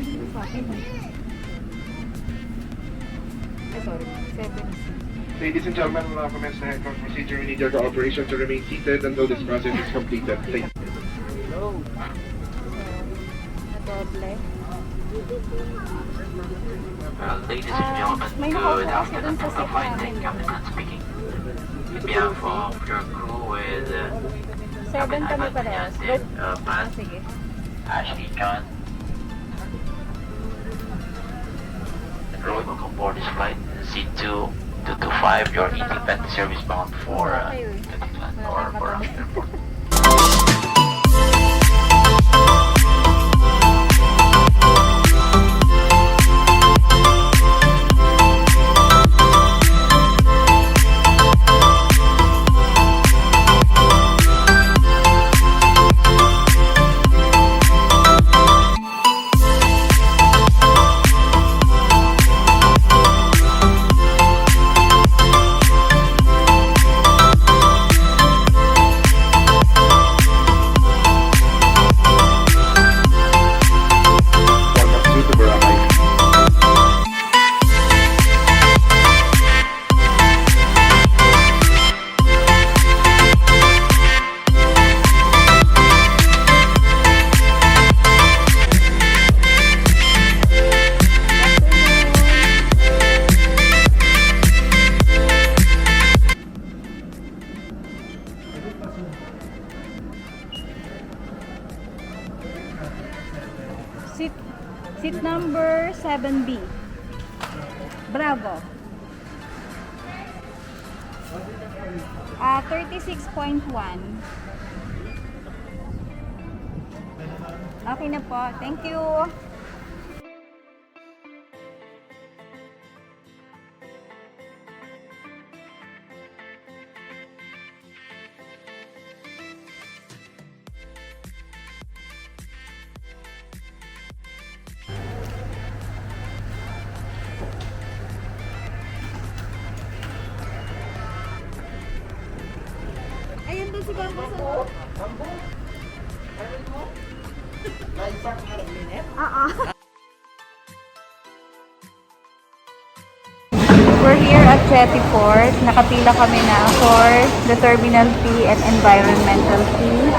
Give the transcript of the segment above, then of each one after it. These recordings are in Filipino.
dito sa akin. Ay, sorry. 7C. Ladies and gentlemen, we'll commence the headcount procedure. We need your cooperation to remain seated until this process is completed. Thank you. So, na-doble. Ladies and gentlemen, may good nakaupo kasi dun afternoon. sa seat Flight namin. deck captain speaking. On behalf of your crew with 7 kami parehas. Go. Pat, Sige. Ashley, John, enrolling on board this flight, C2 225, your independent service bound for Cleveland or BORACAY Airport. Seat number 7B. Bravo. 36.1. Okay na po. Thank you. Ayun doon si Bambo sa loob. Bambo? Meron mo? Naisak na rin minute? We're here at Jetty Port. Nakapila kami na for the terminal fee and environmental fee.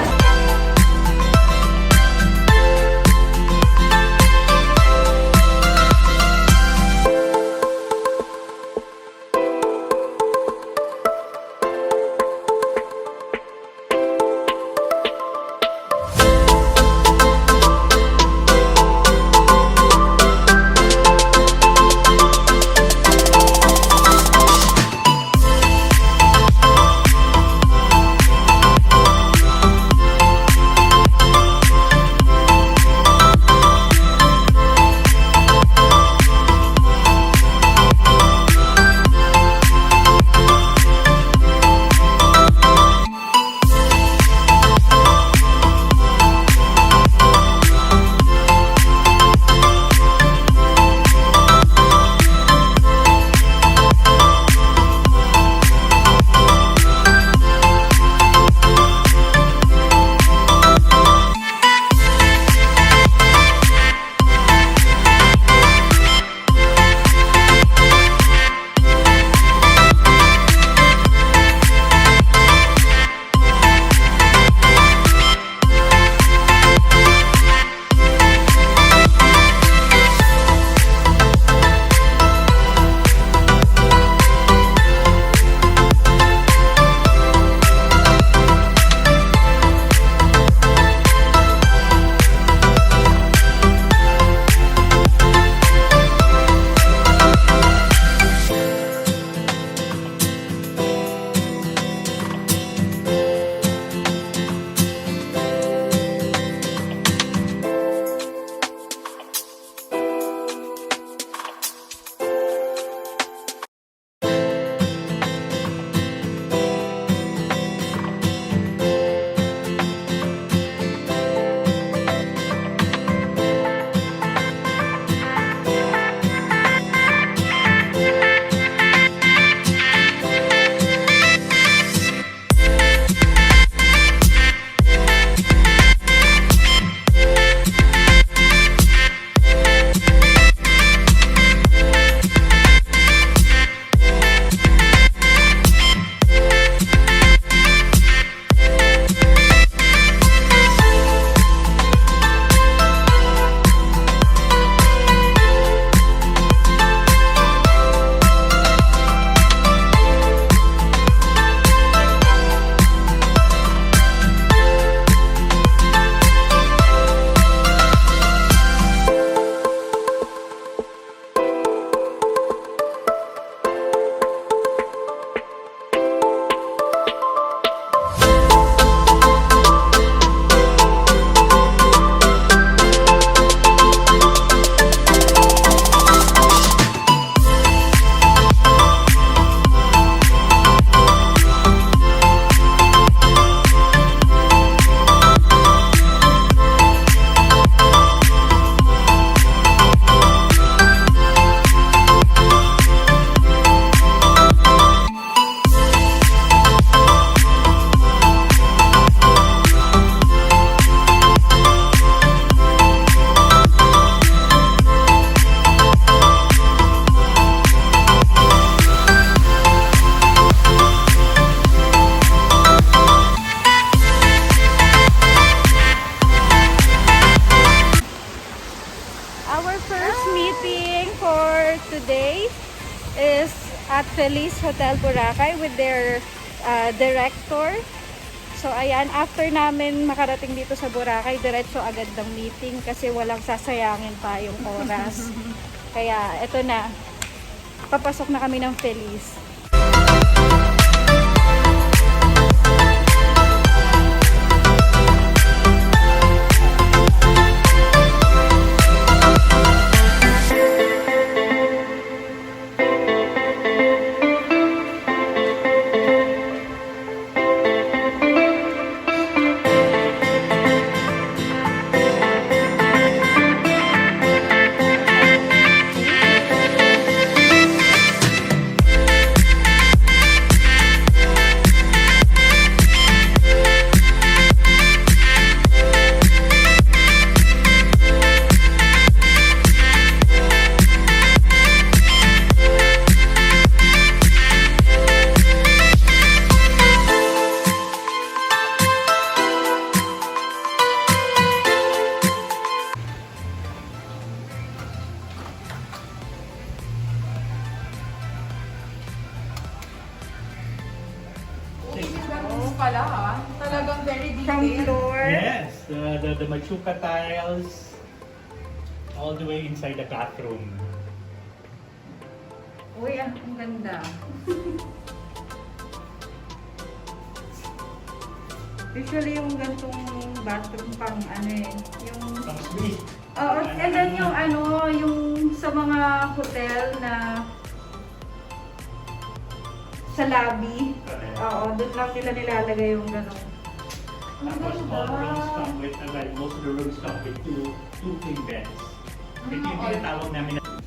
our first meeting for today is at Feliz Hotel Boracay with their director. So ayan, after namin makarating dito sa Boracay, diretso agad ng meeting kasi walang sasayangin pa yung oras. Kaya eto na, papasok na kami ng Feliz. Pala ha, talagang very From detailed. floor. Yes, the machuca tiles all the way inside the bathroom. Uy, ang ganda. Usually yung gantong bathroom pang ano eh, yung... Pang suite. Oo, and then yung ano, yung sa mga hotel na sa lobby. Oo, doon lang nila nilalagay yung gano'n. Tapos all rooms come with, well, most of the rooms come with two king beds. Ito yung tinatawag namin na...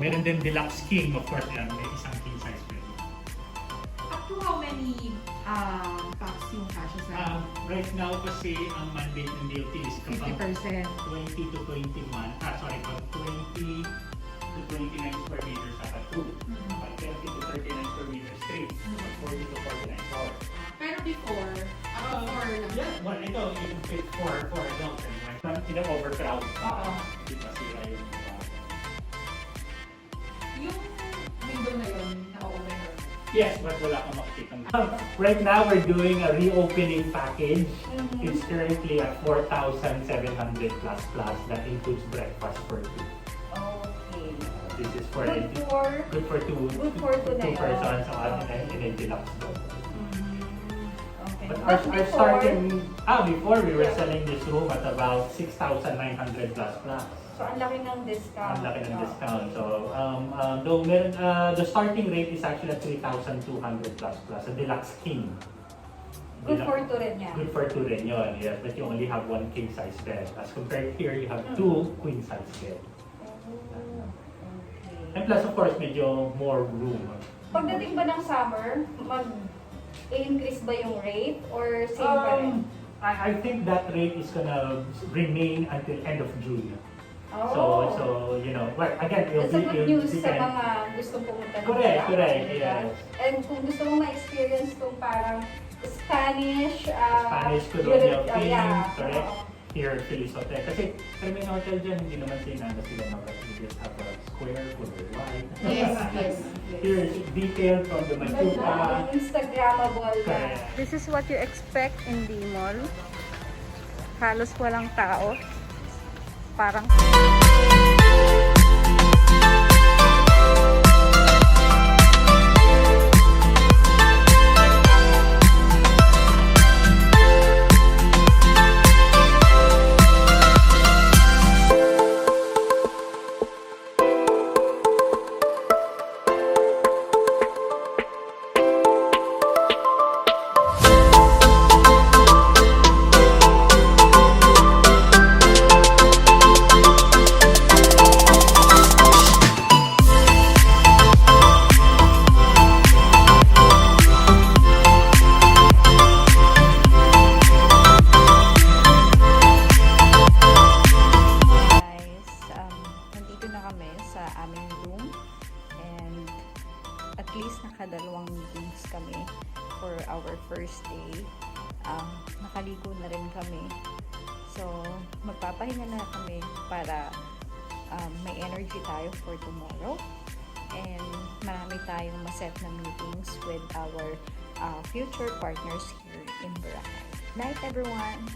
Meron din deluxe king, of course, yan, may isang king size bed. Up to how many packs yung kasha sa Right now kasi ang mandate ng DOT is about 50%? 20 to 21, about 20 to 29 square meters at a 2. About 30 to 39 square meters straight. About 40 to 49 tall. Pero before, before lang. Yeah, well, ito, yung fit for adults anyway. Overcrowd. Oo. Di ba sila yung... Yung window na yun, naka-open or Yes, but wala kang makikita. Right now, we're doing a reopening package. It's currently at 4,700 plus. That includes breakfast for two. Okay. This is for Good for... good for two na yun. persons Okay. in a deluxe room. Okay. But our starting before we were selling this room at about 6,900 plus. So, ang laki ng discount. Ang laki ng discount. So, though the starting rate is actually at 3,200 plus. A deluxe king. Good for two rin yan. Good for two rin yun, yes. But you only have one king size bed. As compared here, you have two queen size bed. Okay. And plus, of course, medyo more room. Pagdating ba ng summer, mag-increase ba yung rate or same pa rin? I think that rate is gonna remain until end of June. Oh. So you know, well, again, That's a good news sa depend. mga gustong pumunta ng Correct, Boracay, yes. And kung gusto mong ma-experience itong parang Spanish, Spanish colonial theme, yeah. correct? Here at Feliz Hotel. Kasi kami ng hotel dyan, hindi naman sila na we just have a square for the white. Yes. Here is detailed from the machuca. Instagrammable na. Correct. This is what you expect in the mall. Halos walang tao. Parang... nakadalawang meetings kami for our first day. Nakaligo na rin kami. So, magpapahinga na kami para may energy tayo for tomorrow. And marami tayong maset na meetings with our future partners here in Boracay. Night everyone!